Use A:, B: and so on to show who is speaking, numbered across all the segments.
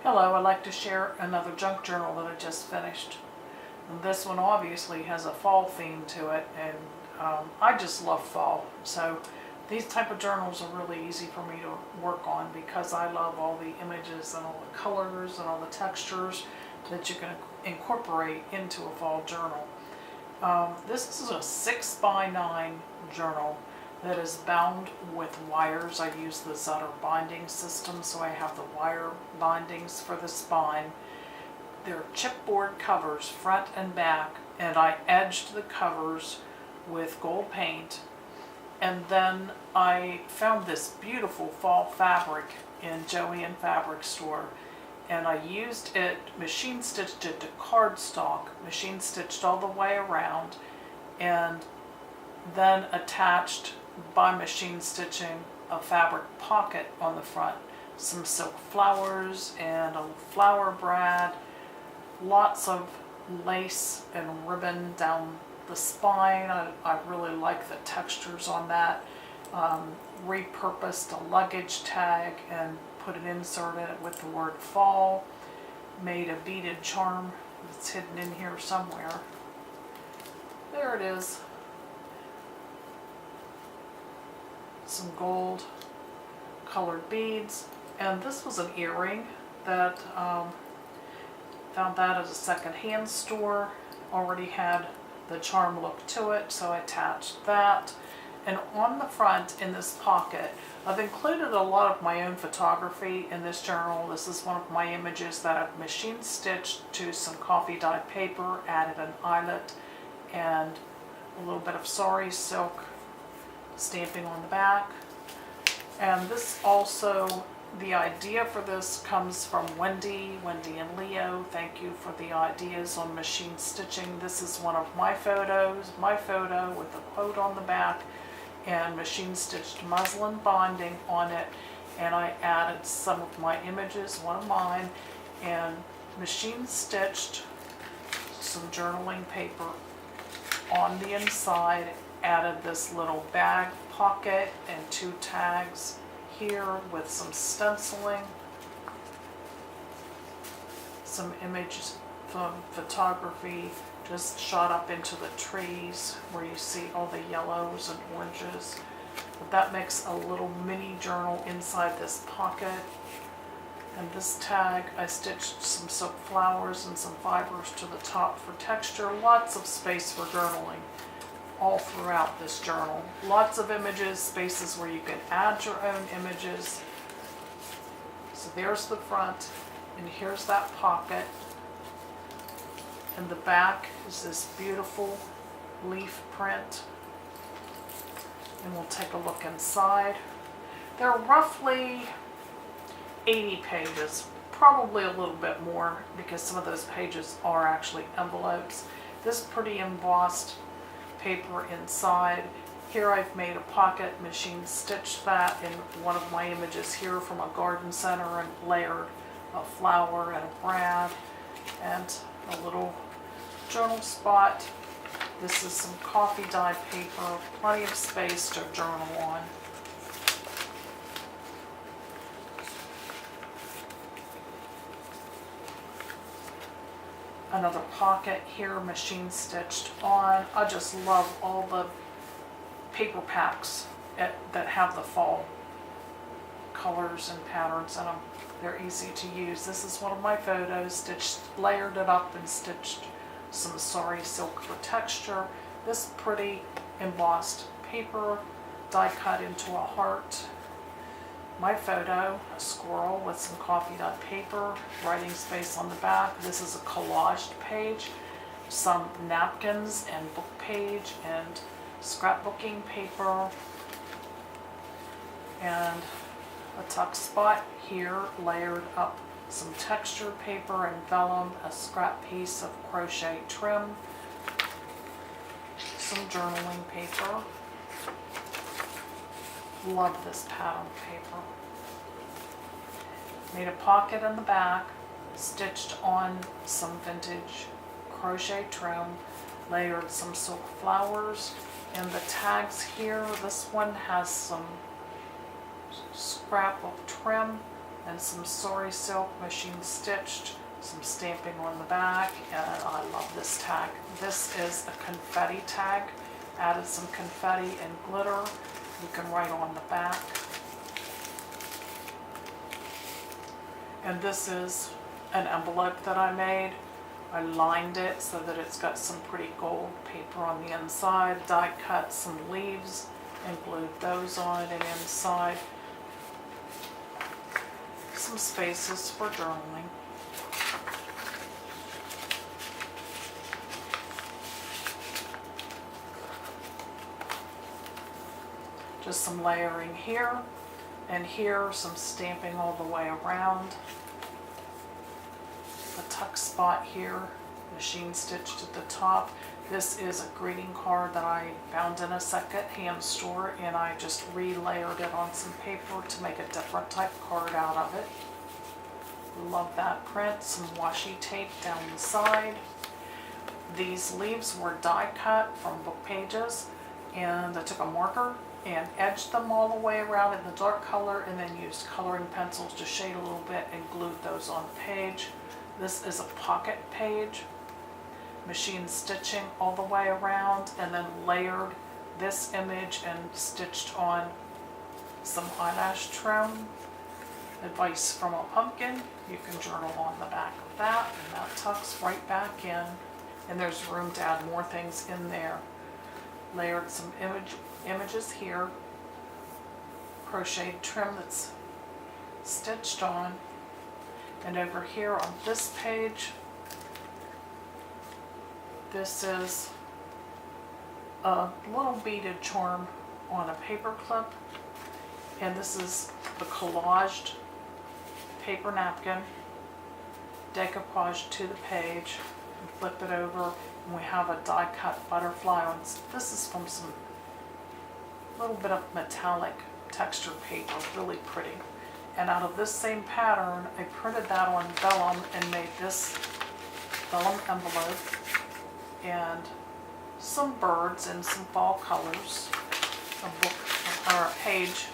A: Hello, I'd like to share another junk journal that I just finished. And this one obviously has a fall theme to it, and I just love fall. So these type of journals are really easy for me to work on because I love all the images and all the colors and all the textures that you can incorporate into a fall journal. This is a 6x9 journal that is bound with wires. I use the Zutter binding system, so I have the wire bindings for the spine. They're chipboard covers, front and back, and I edged the covers with gold paint. And then I found this beautiful fall fabric in Joann Fabric Store, and I used it, machine stitched it to cardstock, machine stitched all the way around, and then attached by machine stitching a fabric pocket on the front, some silk flowers and a flower brad, lots of lace and ribbon down the spine. I really like the textures on that. Repurposed a luggage tag and put an insert in it with the word fall. Made a beaded charm that's hidden in here somewhere. There it is. Some gold colored beads, and this was an earring that found that at a second-hand store. Already had the charm look to it, so I attached that. And on the front in this pocket, I've included a lot of my own photography in this journal. This is one of my images that I've machine stitched to some coffee dye paper, added an eyelet and a little bit of sari silk stamping on the back. And this also, the idea for this comes from Wendy and Leo. Thank you for the ideas on machine stitching. This is one of my photos, my photo with a quote on the back and machine stitched muslin binding on it. And I added some of my images, one of mine, and machine stitched some journaling paper on the inside. Added this little bag pocket and two tags here with some stenciling, some images from photography just shot up into the trees where you see all the yellows and oranges. But that makes a little mini journal inside this pocket. And this tag, I stitched some silk flowers and some fibers to the top for texture. Lots of space for journaling all throughout this journal. Lots of images, spaces where you can add your own images. So there's the front, and here's that pocket. And the back is this beautiful leaf print. And we'll take a look inside. There are roughly 80 pages, probably a little bit more because some of those pages are actually envelopes. This pretty embossed paper inside. Here I've made a pocket, machine stitched that in one of my images here from a garden center and layered a flower and a brad and a little journal spot. This is some coffee dye paper, plenty of space to journal on. Another pocket here, machine stitched on. I just love all the paper packs that have the fall colors and patterns in them. They're easy to use. This is one of my photos, stitched, layered it up and stitched some sari silk for texture. This pretty embossed paper, die cut into a heart. My photo, a squirrel with some coffee dye paper, writing space on the back. This is a collaged page, some napkins and book page and scrapbooking paper, and a tuck spot here, layered up some texture paper and vellum, a scrap piece of crochet trim, some journaling paper. Love this pattern paper. Made a pocket in the back, stitched on some vintage crochet trim, layered some silk flowers, and the tags here, this one has some scrap of trim and some sari silk machine stitched, some stamping on the back, and I love this tag. This is a confetti tag. Added some confetti and glitter. You can write on the back. And this is an envelope that I made. I lined it so that it's got some pretty gold paper on the inside. Die cut some leaves and glued those on, and inside some spaces for journaling. Just some layering here and here, some stamping all the way around. The tuck spot here, machine stitched at the top. This is a greeting card that I found in a second-hand store, and I just re-layered it on some paper to make a different type card out of it. Love that print. Some washi tape down the side. These leaves were die cut from book pages, and I took a marker and edged them all the way around in the dark color, and then used coloring pencils to shade a little bit and glued those on the page. This is a pocket page. Machine stitching all the way around, and then layered this image and stitched on some eyelash trim. Advice from a pumpkin. You can journal on the back of that, and that tucks right back in. And there's room to add more things in there. Layered some images here. Crocheted trim that's stitched on. And over here on this page, this is a little beaded charm on a paper clip, and this is the collaged paper napkin, decoupage to the page, and flip it over, and we have a die cut butterfly on. This is from some little bit of metallic textured paper, really pretty. And out of this same pattern, I printed that on vellum and made this vellum envelope and some birds in some fall colors, a book or a page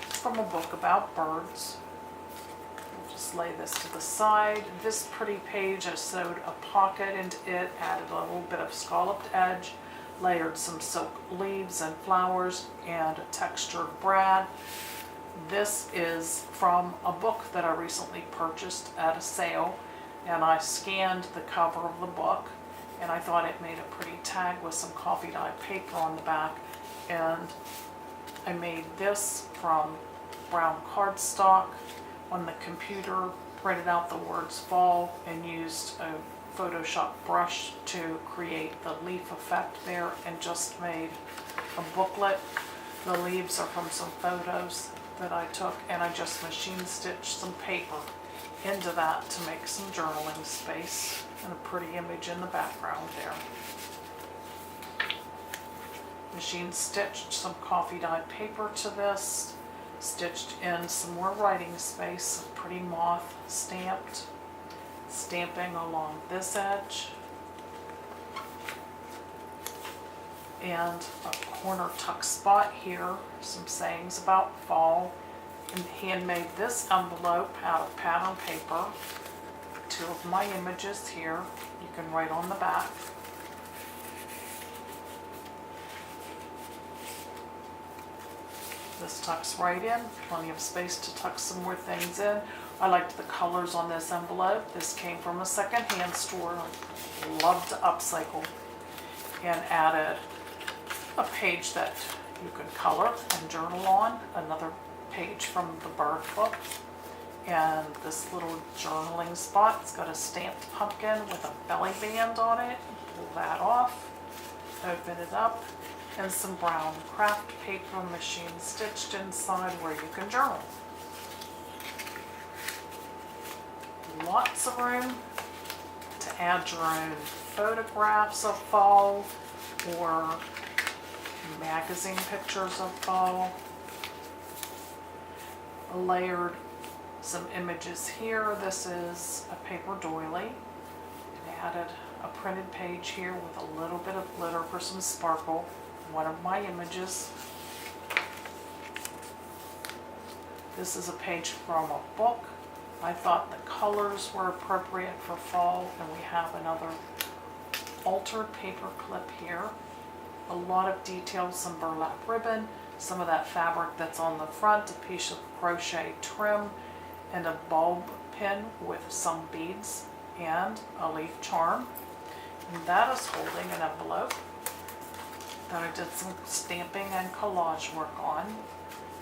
A: from a book about birds. We'll just lay this to the side. This pretty page, I sewed a pocket into it, added a little bit of scalloped edge, layered some silk leaves and flowers, and a textured brad. This is from a book that I recently purchased at a sale, and I scanned the cover of the book, and I thought it made a pretty tag with some coffee dye paper on the back, and I made this from brown cardstock. On the computer, printed out the words fall and used a Photoshop brush to create the leaf effect there, and just made a booklet. The leaves are from some photos that I took, and I just machine stitched some paper into that to make some journaling space and a pretty image in the background there. Machine stitched some coffee dyed paper to this, stitched in some more writing space, a pretty moth stamped, stamping along this edge, and a corner tuck spot here, some sayings about fall, and handmade this envelope out of pattern paper. Two of my images here, you can write on the back. This tucks right in, plenty of space to tuck some more things in. I liked the colors on this envelope. This came from a second-hand store. I love to upcycle, and added a page that you could color and journal on, another page from the bird book, and this little journaling spot. It's got a stamped pumpkin with a belly band on it. Pull that off, open it up, and some brown craft paper machine stitched inside where you can journal. Lots of room to add your own photographs of fall or magazine pictures of fall. Layered some images here. This is a paper doily. I added a printed page here with a little bit of glitter for some sparkle. One of my images. This is a page from a book I thought the colors were appropriate for fall, and we have another altered paper clip here. A lot of details, some burlap ribbon, some of that fabric that's on the front, a piece of crochet trim, and a bulb pin with some beads and a leaf charm. And that is holding an envelope that I did some stamping and collage work on.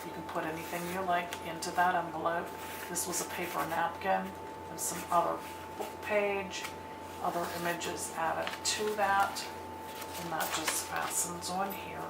A: You can put anything you like into that envelope. This was a paper napkin and some other book page, other images added to that, and that just fastens on here.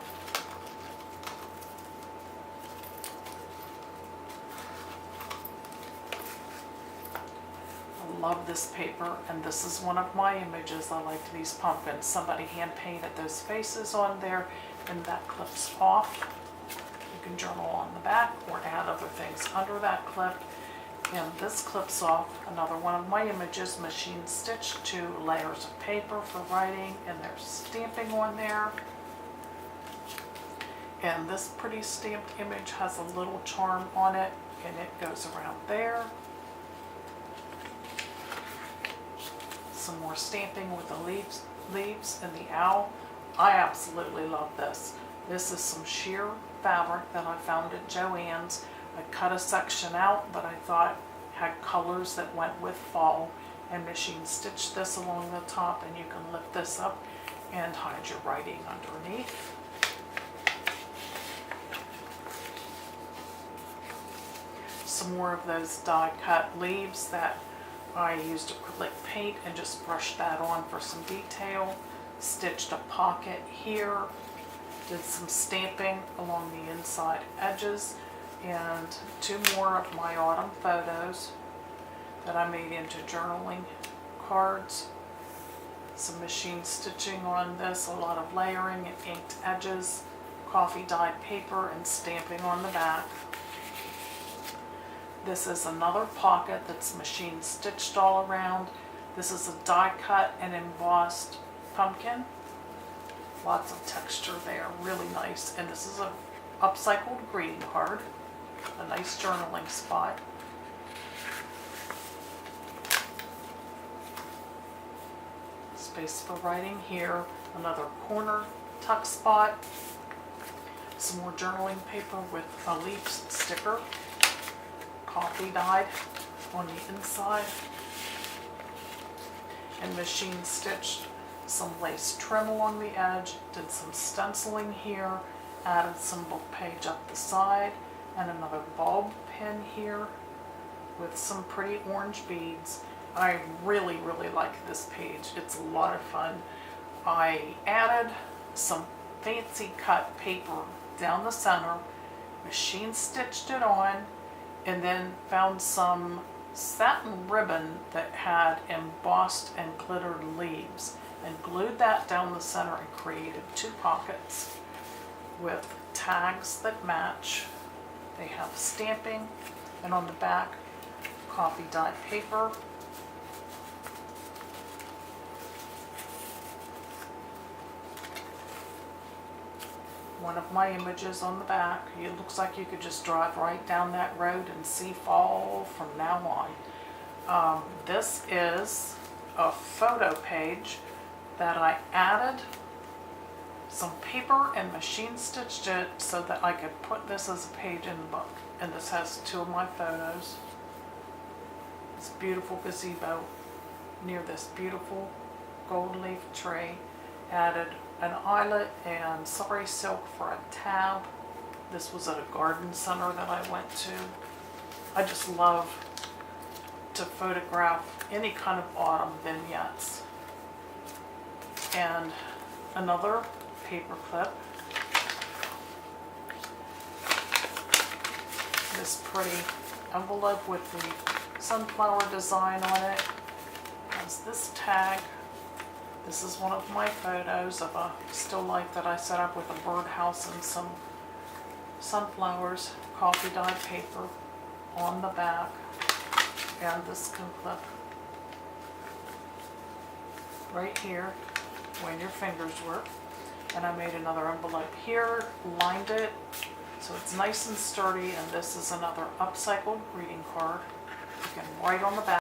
A: I love this paper, and this is one of my images. I liked these pumpkins. Somebody hand painted those faces on there, and that clips off. You can journal on the back or add other things under that clip. And this clips off, another one of my images, machine stitched to layers of paper for writing, and there's stamping on there. And this pretty stamped image has a little charm on it, and it goes around there. Some more stamping with the leaves and the owl. I absolutely love this. This is some sheer fabric that I found at Joann's. I cut a section out that I thought had colors that went with fall, and machine stitched this along the top, and you can lift this up and hide your writing underneath. Some more of those die cut leaves that I used acrylic paint and just brushed that on for some detail. Stitched a pocket here, did some stamping along the inside edges, and two more of my autumn photos that I made into journaling cards. Some machine stitching on this, a lot of layering and inked edges, coffee dyed paper, and stamping on the back. This is another pocket that's machine stitched all around. This is a die cut and embossed pumpkin. Lots of texture there, really nice. And this is a upcycled greeting card, a nice journaling spot. Space for writing here, another corner tuck spot. Some more journaling paper with a leaf sticker, coffee dyed on the inside, and machine stitched some lace trim along the edge, did some stenciling here, added some book page up the side, and another bulb pin here with some pretty orange beads. I really like this page. It's a lot of fun. I added some fancy cut paper down the center, machine stitched it on, and then found some satin ribbon that had embossed and glittered leaves, and glued that down the center and created two pockets with tags that match. They have stamping, and on the back, coffee dyed paper. One of my images on the back. It looks like you could just drive right down that road and see fall from now on. This is a photo page that I added some paper and machine stitched it so that I could put this as a page in the book. And this has two of my photos. This beautiful gazebo near this beautiful gold leaf tree. Added an eyelet and sari silk for a tab. This was at a garden center that I went to. I just love to photograph any kind of autumn vignettes. And another paper clip. This pretty envelope with the sunflower design on it. Has this tag. This is one of my photos of a still life that I set up with a birdhouse and some sunflowers, coffee dyed paper on the back, and this can clip right here when your fingers work. And I made another envelope here, lined it so it's nice and sturdy, and this is another upcycled greeting card. can write on the back.